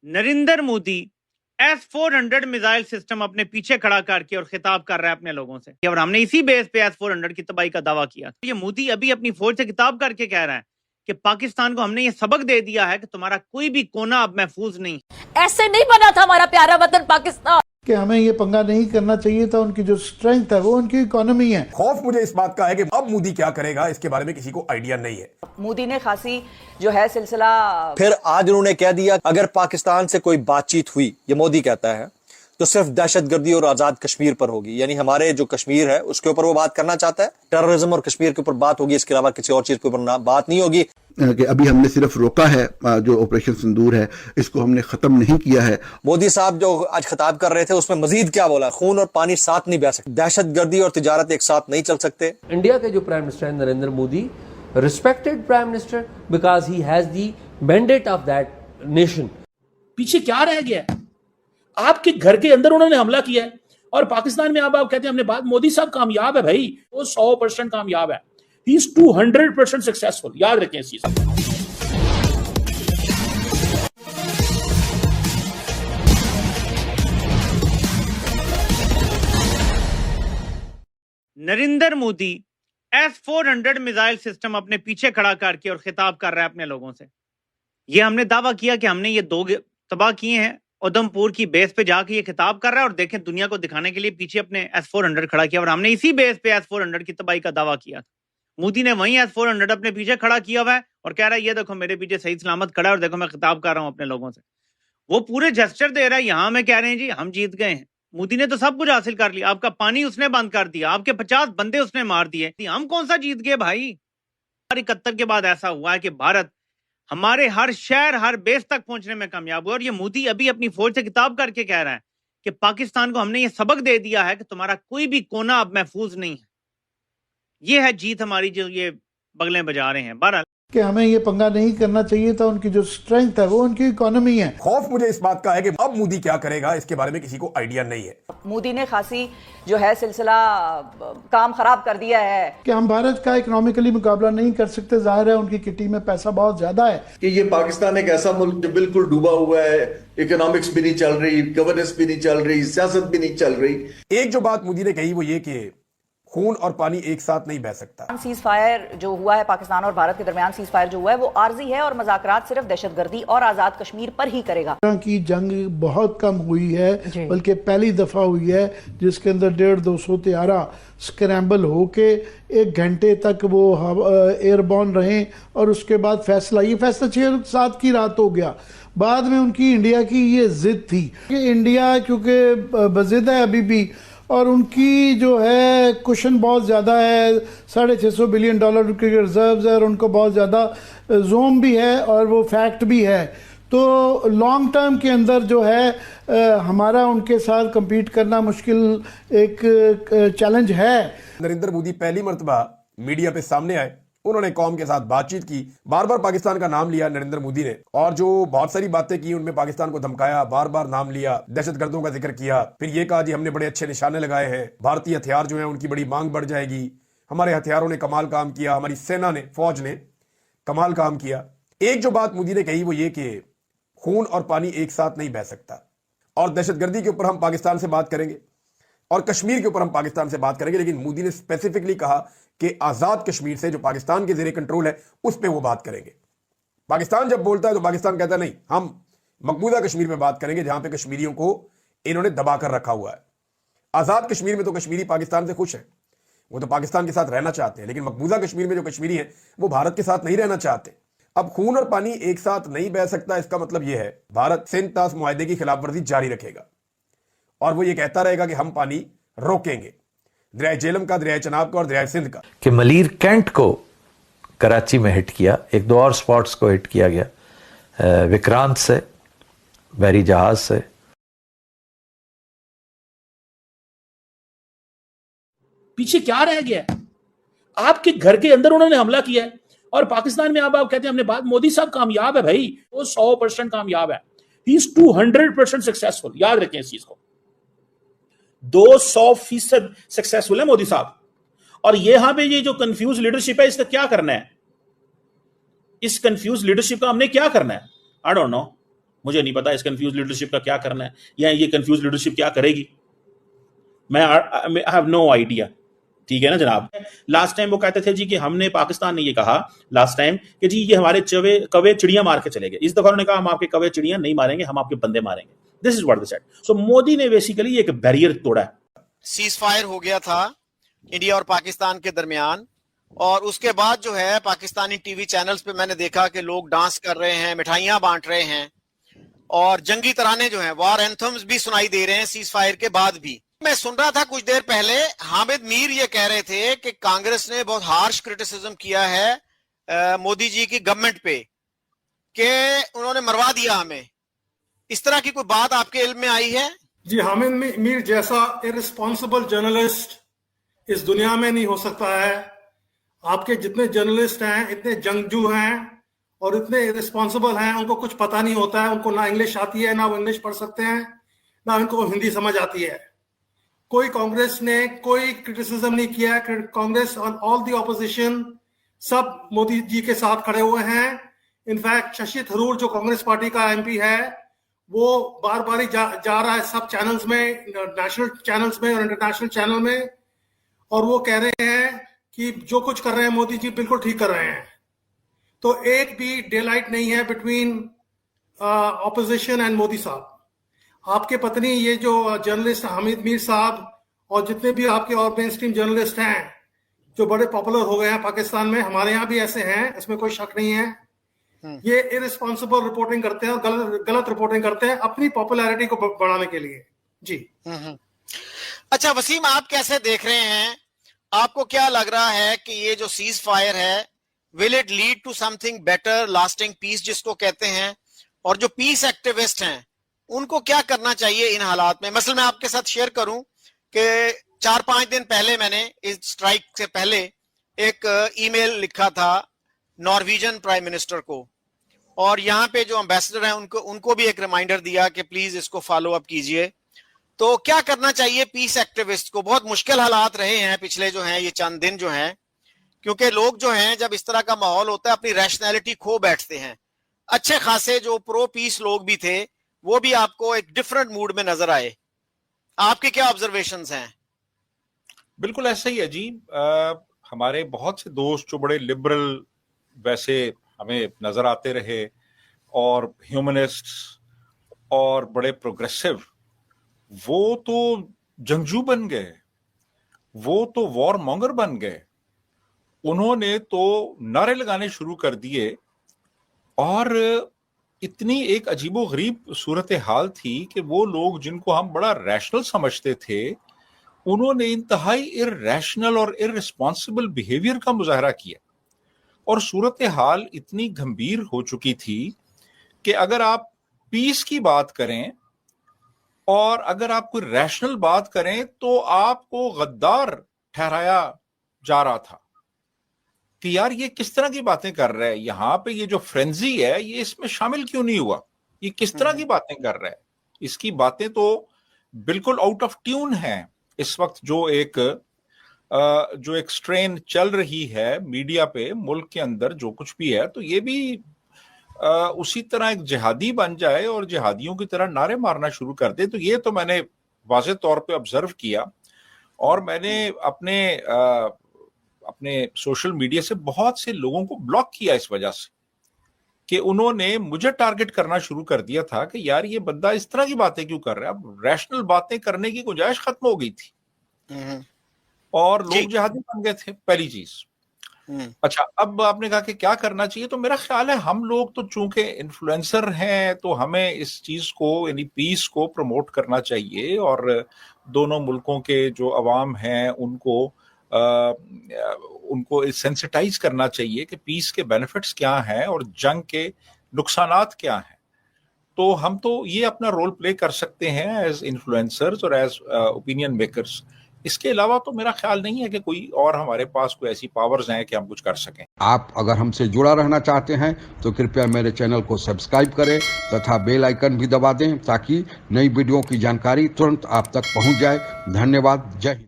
Narendra Modi S-400 missile system अपने पीछे खड़ा करके और खिताब कर रहा है अपने लोगों से और हमने इसी बेस पे S-400 की तबाही का दावा किया। ये मोदी अभी अपनी फौज से खिताब करके कह रहा है कि पाकिस्तान को हमने ये सबक दे दिया है कि तुम्हारा कोई भी कोना अब महफूज नहीं। ऐसे नहीं बना था हमारा प्यारा वतन पाकिस्तान कि हमें ये पंगा नहीं करना चाहिए था। उनकी जो स्ट्रेंथ है वो उनकी इकोनॉमी है। खौफ मुझे इस बात का है कि अब मोदी क्या करेगा इसके बारे में किसी को आइडिया नहीं है। मोदी ने खासी जो है सिलसिला फिर आज उन्होंने कह दिया अगर पाकिस्तान से कोई बातचीत हुई, ये मोदी कहता है, तो सिर्फ दहशतगर्दी और आजाद कश्मीर पर होगी। यानी हमारे जो कश्मीर है उसके ऊपर वो बात करना चाहता है, टेररिज्म और कश्मीर के ऊपर बात होगी, इसके अलावा किसी और चीज के ऊपर बात नहीं होगी। कि अभी हमने सिर्फ रोका है, जो ऑपरेशन सिंदूर है इसको हमने खत्म नहीं किया है। मोदी साहब जो आज खिताब कर रहे थे उसमें मजीद क्या बोला, खून और पानी साथ नहीं बह सकते, दहशतगर्दी और तिजारत एक साथ नहीं चल सकते। इंडिया के जो प्राइम मिनिस्टर है Narendra Modi, respected prime minister because he has the mandate of that nation. पीछे क्या रह गया है? आपके घर के अंदर उन्होंने हमला किया है और पाकिस्तान में आप कहते हैं हमने बात। मोदी साहब कामयाब है भाई, वो 100% कामयाब है। ही इज 200% सक्सेसफुल, याद रखें इस चीज को। Narendra Modi S-400 missile system अपने पीछे खड़ा करके और खिताब कर रहा है अपने लोगों से। ये हमने दावा किया कि हमने ये 2 तबाह किए हैं। उधमपुर की बेस पे जाके ये खिताब कर रहा है और देखें दुनिया को दिखाने के लिए पीछे अपने S-400 खड़ा किया और हमने इसी बेस पे S-400 की तबाही का दावा किया। मोदी ने वही S-400 अपने पीछे खड़ा किया हुआ है और कह रहा है ये देखो मेरे पीछे सही सलामत खड़ा है और देखो मैं खिताब कर रहा हूं अपने लोगों से। वो पूरे जेस्चर दे रहा है। यहां में कह रहे हैं जी हम जीत गए हैं। मोदी ने तो सब कुछ हासिल कर लिया। आपका पानी उसने बंद कर दिया, आपके 50 बंदे उसने मार दिए। हम कौन सा जीत गए भाई? 71 के बाद ऐसा हुआ है कि भारत हमारे हर शहर हर बेस तक पहुंचने में कामयाब हुआ और ये मोदी अभी अपनी फौज से खिताब करके कह रहा है कि पाकिस्तान को हमने ये सबक दे दिया है कि तुम्हारा कोई भी कोना अब महफूज नहीं है। ये है जीत हमारी जो ये बगलें बजा रहे हैं। बहरहाल कि हमें ये पंगा नहीं करना चाहिए था। उनकी जो स्ट्रेंथ है वो उनकी इकोनॉमी है। खौफ मुझे इस बात का है कि अब मोदी क्या करेगा इसके बारे में किसी को आइडिया नहीं है। मोदी ने खासी जो है सिलसिला काम खराब कर दिया है कि हम भारत का इकोनॉमिकली मुकाबला नहीं कर सकते। जाहिर है उनकी किटी में पैसा बहुत ज्यादा है कि ये पाकिस्तान एक ऐसा मुल्क जो बिल्कुल डूबा हुआ है, इकोनॉमिक्स भी नहीं चल रही, गवर्नेंस भी नहीं चल रही, सियासत भी नहीं चल रही। एक जो बात मोदी ने कही वो ये कि खून और पानी एक साथ नहीं बह सकता। सीज फायर जो हुआ है पाकिस्तान और भारत के दरमियान, सीज फायर जो हुआ है वो आर्जी है और मज़ाकरात सिर्फ दहशतगर्दी और आजाद कश्मीर पर ही करेगा। की जंग बहुत कम हुई है, बल्कि पहली दफा हुई है जिसके अंदर 150-200 तैयारा स्क्रैम्बल होके 1 घंटे तक वो एयरबॉर्न रहे और उसके बाद फैसला, ये फैसला 6-7 की रात हो गया। बाद में उनकी इंडिया की ये जिद थी कि इंडिया क्योंकि बजिद है अभी भी और उनकी जो है कुशन बहुत ज़्यादा है, $650 बिलियन उनके रिजर्व्स है और उनको बहुत ज़्यादा जोम भी है और वो फैक्ट भी है। तो लॉन्ग टर्म के अंदर जो है हमारा उनके साथ compete करना मुश्किल एक चैलेंज है। नरेंद्र मोदी पहली मर्तबा मीडिया पे सामने आए, उन्होंने कौम के साथ बातचीत की, बार बार पाकिस्तान का नाम लिया नरेंद्र मोदी ने और जो बहुत सारी बातें की उनमें पाकिस्तान को धमकाया, बार बार नाम लिया, दहशतगर्दों का जिक्र किया, फिर ये कहा जी हमने बड़े अच्छे निशाने लगाए हैं, भारतीय हथियार जो है उनकी बड़ी मांग बढ़ जाएगी, हमारे हथियारों ने कमाल काम किया, हमारी सेना ने, फौज ने कमाल काम किया। एक जो बात मोदी ने कही वो ये कि खून और पानी एक साथ नहीं बह सकता और दहशतगर्दी के ऊपर हम पाकिस्तान से बात करेंगे और कश्मीर के ऊपर हम पाकिस्तान से बात करेंगे, लेकिन मोदी ने स्पेसिफिकली कहा कि आजाद कश्मीर से जो पाकिस्तान के जेरे कंट्रोल है उस पे वो बात करेंगे। पाकिस्तान जब बोलता है तो पाकिस्तान कहता है नहीं, हम मकबूजा कश्मीर में बात करेंगे जहां पे कश्मीरियों को इन्होंने दबाकर रखा हुआ है। आजाद कश्मीर में तो कश्मीरी पाकिस्तान से खुश है, वो तो पाकिस्तान के साथ रहना चाहते हैं, लेकिन मकबूजा कश्मीर में जो कश्मीरी है वो भारत के साथ नहीं रहना चाहते। अब खून और पानी एक साथ नहीं बह सकता, इसका मतलब यह है भारत सिंध तास मुआहदे की खिलाफवर्जी जारी रखेगा और वो ये कहता रहेगा कि हम पानी रोकेंगे, दरिया जेलम का, दरिया चनाब का और दरिया सिंध का। कि मलीर कैंट को कराची में हिट किया, 1-2 और स्पॉट्स को हिट किया गया, विक्रांत से, बहरी जहाज से। पीछे क्या रह गया है? आपके घर के अंदर उन्होंने हमला किया है और पाकिस्तान में आप कहते हैं हमने बात। मोदी साहब कामयाब है भाई, वो 100% कामयाब है। ही इज 200% सक्सेसफुल, याद रखें इस चीज को। 200% सक्सेसफुल है मोदी साहब। और यहां पे ये जो कंफ्यूज लीडरशिप है इसका क्या करना है? इस कंफ्यूज लीडरशिप का हमने क्या करना है? I don't know. मुझे नहीं पता इस कंफ्यूज लीडरशिप का क्या करना है या ये कंफ्यूज लीडरशिप क्या करेगी, मैं आई हैव नो आइडिया। ठीक है ना जनाब। लास्ट टाइम वो कहते थे जी कि हमने, पाकिस्तान ने ये कहा लास्ट टाइम कि जी ये हमारे कवे चिड़िया मार के चले गए। इस दफा उन्होंने कहा हम आपके कवे चिड़िया नहीं मारेंगे, हम आपके बंदे मारेंगे। This is what they said. So Modi ने बेसिकली एक बैरियर तोड़ा है। सीज फायर हो गया था इंडिया और पाकिस्तान के दरमियान, और उसके बाद जो है पाकिस्तानी टीवी चैनल्स पे मैंने देखा कि लोग डांस कर रहे हैं, मिठाइयां बांट रहे हैं, और जंगी तराने जो हैं, वॉर एंथम्स भी सुनाई दे रहे हैं सीज फायर के बाद भी। मैं सुन रहा था कुछ देर पहले हामिद मीर ये कह रहे थे कि कांग्रेस ने बहुत हार्श क्रिटिसिज्म किया है मोदी जी की गवर्नमेंट पे, कि उन्होंने मरवा दिया हमें। इस तरह की कोई बात आपके इल्म में आई है? जी, हामिद मीर जैसा इररिस्पॉन्सिबल जर्नलिस्ट इस दुनिया में नहीं हो सकता है। आपके जितने जर्नलिस्ट हैं इतने जंगजू हैं और इतने इररिस्पॉन्सिबल हैं, उनको कुछ पता नहीं होता है। उनको ना इंग्लिश आती है, ना वो इंग्लिश पढ़ सकते हैं, ना उनको हिंदी समझ आती है। कोई कांग्रेस ने कोई क्रिटिसिज्म नहीं किया है। Congress on all the opposition सब मोदी जी के साथ खड़े हुए हैं। इनफैक्ट शशि थरूर जो कांग्रेस पार्टी का एमपी है, वो बार बार ही जा रहा है सब चैनल्स में, नेशनल चैनल्स में और इंटरनेशनल चैनल में, और वो कह रहे हैं कि जो कुछ कर रहे हैं मोदी जी बिल्कुल ठीक कर रहे हैं। तो एक भी डे लाइट नहीं है बिटवीन ऑपोजिशन एंड मोदी साहब। आपके पत्नी ये जो जर्नलिस्ट हामिद मीर साहब और जितने भी आपके और मेन स्ट्रीम जर्नलिस्ट हैं जो बड़े पॉपुलर हो गए हैं पाकिस्तान में, हमारे यहाँ भी ऐसे हैं, इसमें कोई शक नहीं है। ये इररिस्पॉन्सिबल रिपोर्टिंग करते हैं और गलत रिपोर्टिंग करते हैं अपनी पॉपुलैरिटी को बढ़ाने के लिए। जी। अच्छा वसीम, आप कैसे देख रहे हैं? आपको क्या लग रहा है कि ये जो सीज फायर है, will it lead to something better, lasting peace जिसको कहते हैं? और जो पीस एक्टिविस्ट हैं उनको क्या करना चाहिए इन हालात में? मसलन मैं आपके साथ शेयर करूं कि 4-5 दिन पहले मैंने इस स्ट्राइक से पहले एक ईमेल लिखा था नॉर्वेजियन प्राइम मिनिस्टर को, और यहाँ पे जो एम्बेसडर हैं उनको भी एक रिमाइंडर दिया कि प्लीज इसको फॉलो अप कीजिए। तो क्या करना चाहिए पीस एक्टिविस्ट को? बहुत मुश्किल हालात रहे हैं पिछले जो हैं ये चंद दिन जो हैं, क्योंकि लोग जो हैं जब इस तरह का माहौल होता है अपनी रैशनैलिटी खो बैठते हैं। अच्छे खासे जो प्रो पीस लोग भी थे वो भी आपको एक डिफरेंट मूड में नजर आए। आपके क्या ऑब्जर्वेशंस हैं? बिल्कुल ऐसा ही है जी। हमारे बहुत से दोस्त जो बड़े लिबरल वैसे हमें नजर आते रहे और ह्यूमनिस्ट्स और बड़े प्रोग्रेसिव, वो तो जंगजू बन गए, वो तो वॉर मॉन्गर बन गए। उन्होंने तो नारे लगाने शुरू कर दिए, और इतनी एक अजीबोगरीब सूरत हाल थी कि वो लोग जिनको हम बड़ा रैशनल समझते थे, उन्होंने इंतहाई इररैशनल और इररिस्पॉन्सिबल बिहेवियर का मुजाहरा किया। और सूरत हाल इतनी गंभीर हो चुकी थी कि अगर आप पीस की बात करें और अगर आप कोई रैशनल बात करें तो आपको गद्दार ठहराया जा रहा था कि यार ये किस तरह की बातें कर रहा है, यहाँ पे ये जो फ्रेंजी है ये इसमें शामिल क्यों नहीं हुआ, ये किस तरह की बातें कर रहा है। इसकी बातें तो बिल्कुल आउट ऑफ ट्यून हैं। इस वक्त जो एक स्ट्रेन चल रही है मीडिया पे मुल्क के अंदर, जो कुछ भी है, तो ये भी उसी तरह एक जिहादी बन जाए और जिहादियों की तरह नारे मारना शुरू कर दे। तो ये तो मैंने वाज़ेह तौर पे ऑब्जर्व किया, और मैंने अपने सोशल मीडिया से बहुत से लोगों को ब्लॉक किया इस वजह से कि उन्होंने मुझे टारगेट करना शुरू कर दिया था कि यार ये बंदा इस तरह की बातें क्यों कर रहा है। अब रैशनल बातें करने की गुंजाइश खत्म हो गई थी और लोग जिहादी बन गए थे, पहली चीज। अच्छा, अब आपने कहा कि क्या करना चाहिए, तो मेरा ख्याल है हम लोग तो चूंकि इन्फ्लुएंसर हैं तो हमें इस चीज को, यानी पीस को प्रमोट करना चाहिए, और दोनों मुल्कों के जो अवाम हैं उनको सेंसिटाइज करना चाहिए कि पीस के बेनिफिट्स क्या हैं और जंग के नुकसानात क्या हैं। तो हम तो ये अपना रोल प्ले कर सकते हैं एज इन्फ्लुएंसर्स और एज ओपिनियन मेकर्स। इसके अलावा तो मेरा ख्याल नहीं है कि कोई और हमारे पास कोई ऐसी पावर्स हैं कि हम कुछ कर सकें। आप अगर हमसे जुड़ा रहना चाहते हैं तो कृपया मेरे चैनल को सब्सक्राइब करें तथा बेल आइकन भी दबा दें ताकि नई वीडियो की जानकारी तुरंत आप तक पहुंच जाए। धन्यवाद। जय हिंद।